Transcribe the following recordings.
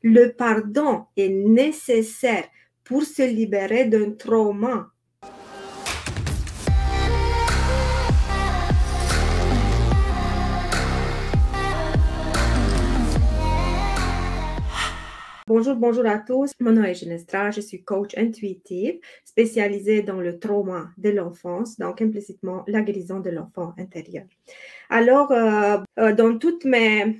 Le pardon est nécessaire pour se libérer d'un trauma. Bonjour à tous. Mon nom est Genestra, je suis coach intuitive spécialisée dans le trauma de l'enfance, donc implicitement la guérison de l'enfant intérieur. Alors, dans toutes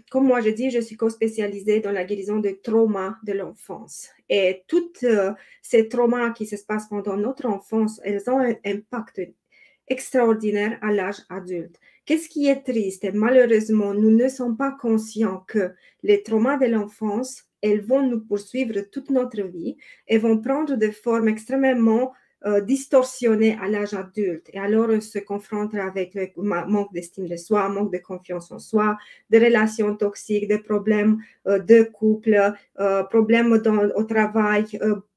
comme moi je dis, je suis co-spécialisée dans la guérison des traumas de l'enfance. Et toutes ces traumas qui se passent pendant notre enfance, elles ont un impact extraordinaire à l'âge adulte. Qu'est-ce qui est triste? Malheureusement, nous ne sommes pas conscients que les traumas de l'enfance, elles vont nous poursuivre toute notre vie et vont prendre des formes extrêmement distorsionnées à l'âge adulte. Et alors, on se confronte avec le manque d'estime de soi, manque de confiance en soi, des relations toxiques, des problèmes de couple, problèmes au travail,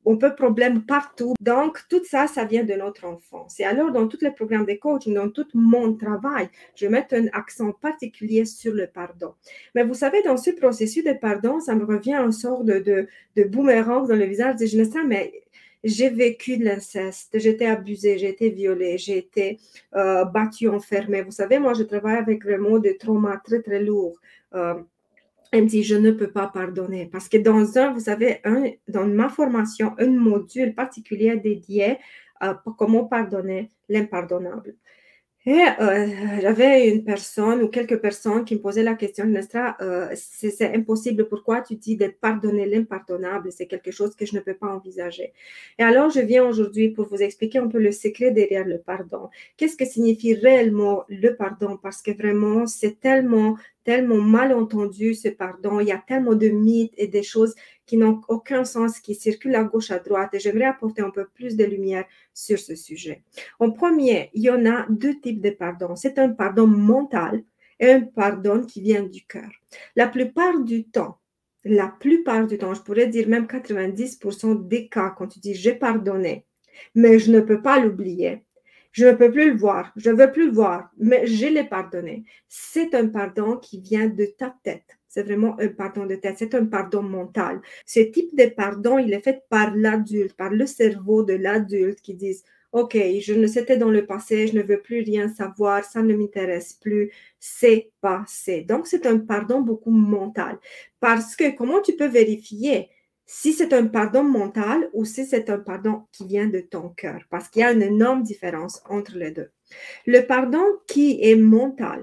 on peut problème partout. Donc, tout ça, ça vient de notre enfance. Et alors, dans tous les programmes de coaching, dans tout mon travail, je mets un accent particulier sur le pardon. Mais vous savez, dans ce processus de pardon, ça me revient en sorte de boomerang dans le visage. Je me sens, mais j'ai vécu de l'inceste, j'ai été abusée, j'ai été violée, j'ai été battue, enfermée. Vous savez, moi, je travaille avec vraiment des traumas très, très lourds. Elle me dit, je ne peux pas pardonner. Parce que vous savez, dans ma formation, un module particulier dédié à comment pardonner l'impardonnable. Et j'avais une personne ou quelques personnes qui me posaient la question, Nestra, c'est impossible, pourquoi tu dis de pardonner l'impardonnable? C'est quelque chose que je ne peux pas envisager. Et alors, je viens aujourd'hui pour vous expliquer un peu le secret derrière le pardon. Qu'est-ce que signifie réellement le pardon? Parce que vraiment, c'est tellement mal entendu ce pardon. Il y a tellement de mythes et des choses qui n'ont aucun sens, qui circulent à gauche, à droite. Et j'aimerais apporter un peu plus de lumière sur ce sujet. En premier, il y en a deux types de pardon. C'est un pardon mental et un pardon qui vient du cœur. La plupart du temps, je pourrais dire même 90% des cas, quand tu dis j'ai pardonné, mais je ne peux pas l'oublier, je ne peux plus le voir, je ne veux plus le voir, mais je l'ai pardonné. C'est un pardon qui vient de ta tête. C'est vraiment un pardon de tête, c'est un pardon mental. Ce type de pardon, il est fait par l'adulte, par le cerveau de l'adulte qui dit « Ok, c'était dans le passé, je ne veux plus rien savoir, ça ne m'intéresse plus, c'est passé. » Donc, c'est un pardon beaucoup mental. Parce que comment tu peux vérifier si c'est un pardon mental ou si c'est un pardon qui vient de ton cœur? Parce qu'il y a une énorme différence entre les deux. Le pardon qui est mental,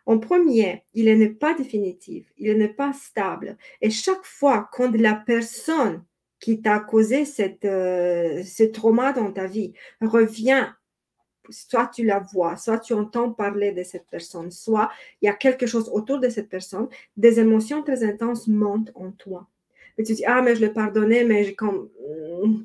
en premier, il n'est pas définitif, il n'est pas stable. Et chaque fois quand la personne qui t'a causé ce trauma dans ta vie revient, soit tu la vois, soit tu entends parler de cette personne, soit il y a quelque chose autour de cette personne, des émotions très intenses montent en toi. Et tu dis, ah, mais je l'ai pardonné, mais comme,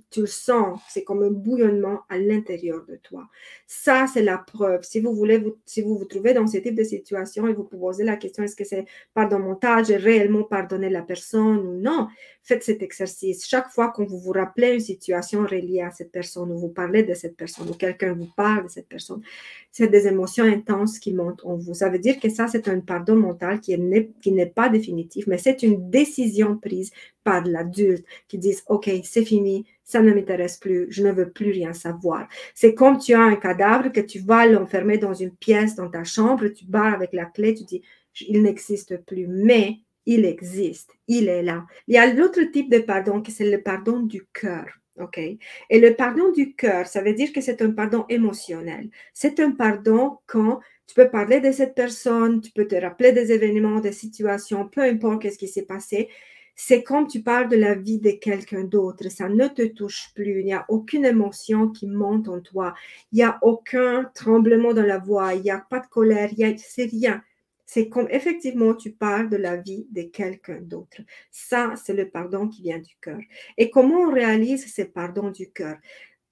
tu le sens, c'est comme un bouillonnement à l'intérieur de toi. Ça, c'est la preuve. Si vous vous trouvez dans ce type de situation et vous vous posez la question, est-ce que c'est pardon mental, j'ai réellement pardonné la personne ou non? Faites cet exercice. Chaque fois que vous vous rappelez une situation reliée à cette personne, ou vous parlez de cette personne, ou quelqu'un vous parle de cette personne, c'est des émotions intenses qui montent en vous. Ça veut dire que ça, c'est un pardon mental qui n'est pas définitif, mais c'est une décision prise par l'adulte qui dit « Ok, c'est fini, ça ne m'intéresse plus, je ne veux plus rien savoir. » C'est comme tu as un cadavre que tu vas l'enfermer dans une pièce dans ta chambre, tu barres avec la clé, tu dis « Il n'existe plus. » Mais il existe, il est là. Il y a l'autre type de pardon qui c'est le pardon du cœur. OK? Et le pardon du cœur, ça veut dire que c'est un pardon émotionnel. C'est un pardon quand tu peux parler de cette personne, tu peux te rappeler des événements, des situations, peu importe ce qui s'est passé. C'est comme tu parles de la vie de quelqu'un d'autre. Ça ne te touche plus. Il n'y a aucune émotion qui monte en toi. Il n'y a aucun tremblement dans la voix. Il n'y a pas de colère. C'est rien. C'est comme effectivement tu parles de la vie de quelqu'un d'autre. Ça, c'est le pardon qui vient du cœur. Et comment on réalise ce pardon du cœur?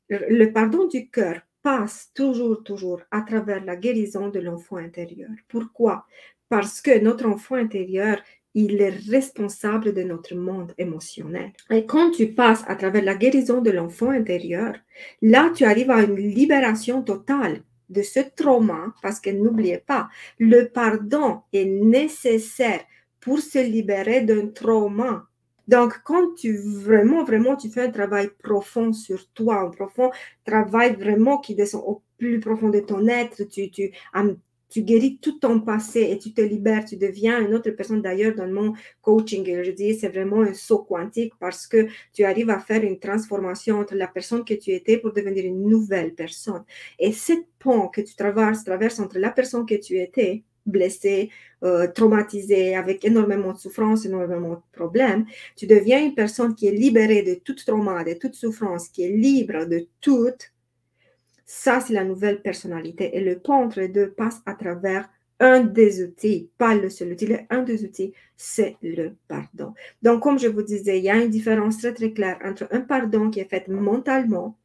Le pardon du cœur passe toujours à travers la guérison de l'enfant intérieur. Pourquoi? Parce que notre enfant intérieur, il est responsable de notre monde émotionnel. Et quand tu passes à travers la guérison de l'enfant intérieur, là, tu arrives à une libération totale de ce trauma, parce que n'oubliez pas, le pardon est nécessaire pour se libérer d'un trauma. Donc, quand vraiment, tu fais un travail profond sur toi, un profond travail vraiment qui descend au plus profond de ton être, tu guéris tout ton passé et tu te libères, tu deviens une autre personne. D'ailleurs, dans mon coaching, je dis, c'est vraiment un saut quantique parce que tu arrives à faire une transformation entre la personne que tu étais pour devenir une nouvelle personne. Et cette pont que tu traverses entre la personne que tu étais, blessée, traumatisée, avec énormément de souffrance, énormément de problèmes, tu deviens une personne qui est libérée de tout trauma, de toute souffrance, qui est libre de tout. Ça, c'est la nouvelle personnalité. Et le pont entre les deux passe à travers un des outils, pas le seul outil, un des outils, c'est le pardon. Donc, comme je vous disais, il y a une différence très, très claire entre un pardon qui est fait mentalement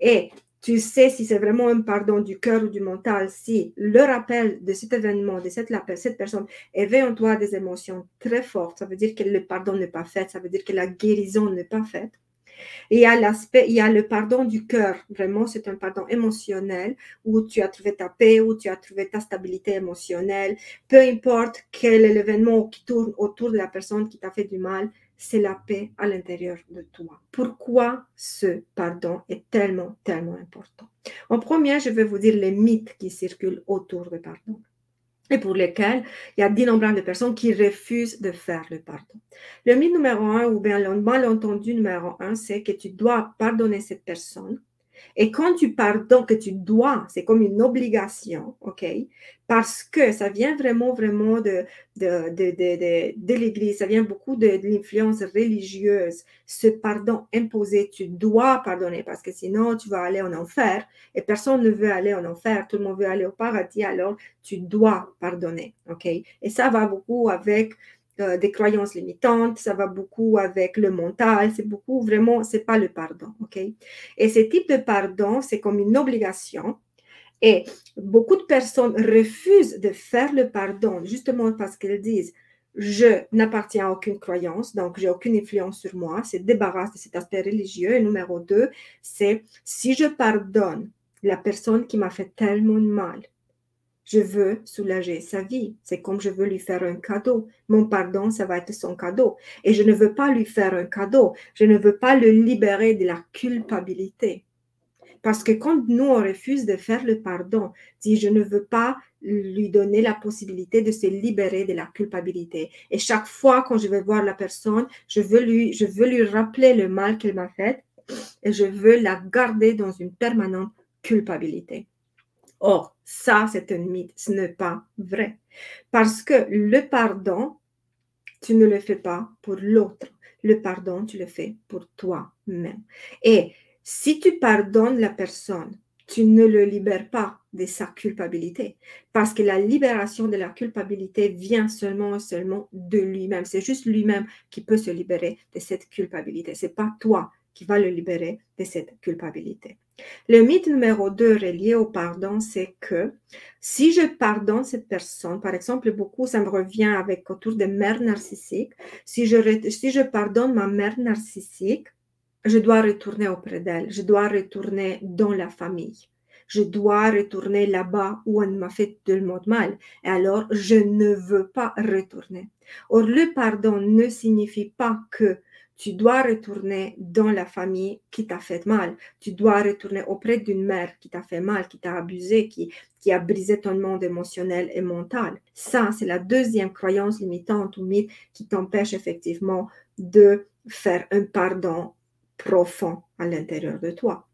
et tu sais si c'est vraiment un pardon du cœur ou du mental, si le rappel de cet événement, de cette personne éveille en toi des émotions très fortes, ça veut dire que le pardon n'est pas fait, ça veut dire que la guérison n'est pas faite. Et il y a le pardon du cœur. Vraiment, c'est un pardon émotionnel où tu as trouvé ta paix, où tu as trouvé ta stabilité émotionnelle. Peu importe quel est l'événement qui tourne autour de la personne qui t'a fait du mal, c'est la paix à l'intérieur de toi. Pourquoi ce pardon est tellement, tellement important? En premier, je vais vous dire les mythes qui circulent autour du pardon et pour lesquels il y a d'innombrables personnes qui refusent de faire le pardon. Le mythe numéro un, ou bien le malentendu numéro un, c'est que tu dois pardonner cette personne. Et quand tu pardonnes, que tu dois, c'est comme une obligation, ok? Parce que ça vient vraiment, vraiment de l'Église, ça vient beaucoup de l'influence religieuse. Ce pardon imposé, tu dois pardonner parce que sinon tu vas aller en enfer et personne ne veut aller en enfer, tout le monde veut aller au paradis, alors tu dois pardonner, ok? Et ça va beaucoup avec des croyances limitantes, ça va beaucoup avec le mental, c'est beaucoup vraiment, c'est pas le pardon, ok? Et ce type de pardon, c'est comme une obligation. Et beaucoup de personnes refusent de faire le pardon justement parce qu'elles disent je n'appartiens à aucune croyance, donc j'ai aucune influence sur moi, c'est débarrasse de cet aspect religieux. Et numéro 2, c'est si je pardonne la personne qui m'a fait tellement de mal, je veux soulager sa vie. C'est comme je veux lui faire un cadeau. Mon pardon, ça va être son cadeau. Et je ne veux pas lui faire un cadeau. Je ne veux pas le libérer de la culpabilité. Parce que quand nous, on refuse de faire le pardon, si je ne veux pas lui donner la possibilité de se libérer de la culpabilité. Et chaque fois quand je vais voir la personne, je veux lui rappeler le mal qu'elle m'a fait et je veux la garder dans une permanente culpabilité. Or, ça, c'est un mythe, ce n'est pas vrai. Parce que le pardon, tu ne le fais pas pour l'autre. Le pardon, tu le fais pour toi-même. Et si tu pardonnes la personne, tu ne le libères pas de sa culpabilité. Parce que la libération de la culpabilité vient seulement de lui-même. C'est juste lui-même qui peut se libérer de cette culpabilité. Ce n'est pas toi qui vas le libérer de cette culpabilité. Le mythe numéro 2 relié au pardon, c'est que si je pardonne cette personne, par exemple, beaucoup, ça me revient avec autour des mères narcissiques, si je pardonne ma mère narcissique, je dois retourner auprès d'elle, je dois retourner dans la famille. Je dois retourner là-bas où on m'a fait tellement de mal. Et alors, je ne veux pas retourner. Or, le pardon ne signifie pas que tu dois retourner dans la famille qui t'a fait mal. Tu dois retourner auprès d'une mère qui t'a fait mal, qui t'a abusé, qui a brisé ton monde émotionnel et mental. Ça, c'est la deuxième croyance limitante ou mythe qui t'empêche effectivement de faire un pardon profond à l'intérieur de toi.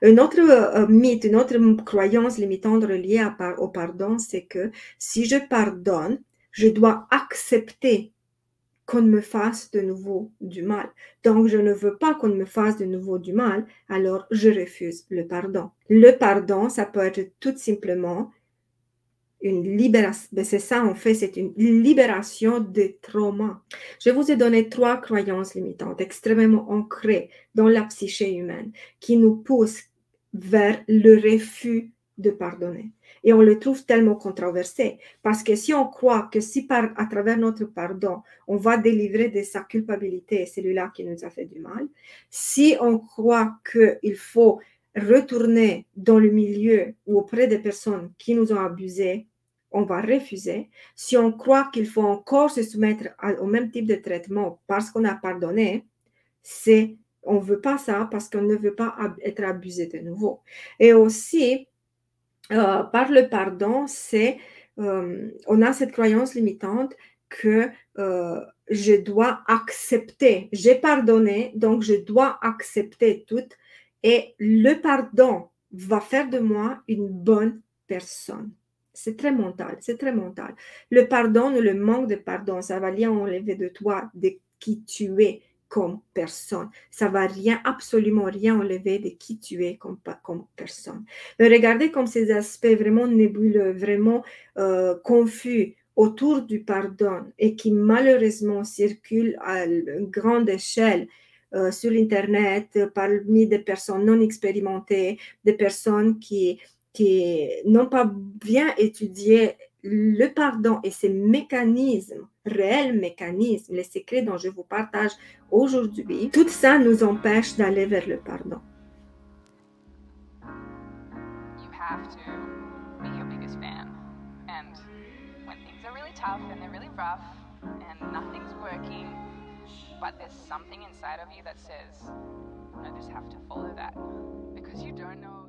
Un autre mythe, une autre croyance limitante reliée au pardon, c'est que si je pardonne, je dois accepter qu'on me fasse de nouveau du mal. Donc, je ne veux pas qu'on me fasse de nouveau du mal, alors je refuse le pardon. Le pardon, ça peut être tout simplement une libération. C'est ça, en fait, c'est une libération de trauma. Je vous ai donné 3 croyances limitantes extrêmement ancrées dans la psyché humaine qui nous poussent vers le refus de pardonner. Et on le trouve tellement controversé parce que si on croit que si à travers notre pardon, on va délivrer de sa culpabilité celui-là qui nous a fait du mal, si on croit qu'il faut retourner dans le milieu ou auprès des personnes qui nous ont abusés, on va refuser. Si on croit qu'il faut encore se soumettre au même type de traitement parce qu'on a pardonné, on ne veut pas ça parce qu'on ne veut pas être abusé de nouveau. Et aussi, par le pardon, on a cette croyance limitante que je dois accepter. J'ai pardonné, donc je dois accepter tout. Et le pardon va faire de moi une bonne personne. C'est très mental, c'est très mental. Le pardon ou le manque de pardon, ça va rien enlever de toi, de qui tu es comme personne. Ça va rien, absolument rien enlever de qui tu es comme personne. Mais regardez comme ces aspects vraiment nébuleux, vraiment confus autour du pardon et qui malheureusement circulent à une grande échelle sur Internet parmi des personnes non expérimentées, des personnes qui n'ont pas bien étudié le pardon et ses mécanismes, réels mécanismes, les secrets dont je vous partage aujourd'hui. Tout ça nous empêche d'aller vers le pardon. You have to be your biggest fan. And when things are really tough and they're really rough and nothing's working, but there's something inside of you that says, I just have to follow that because you don't know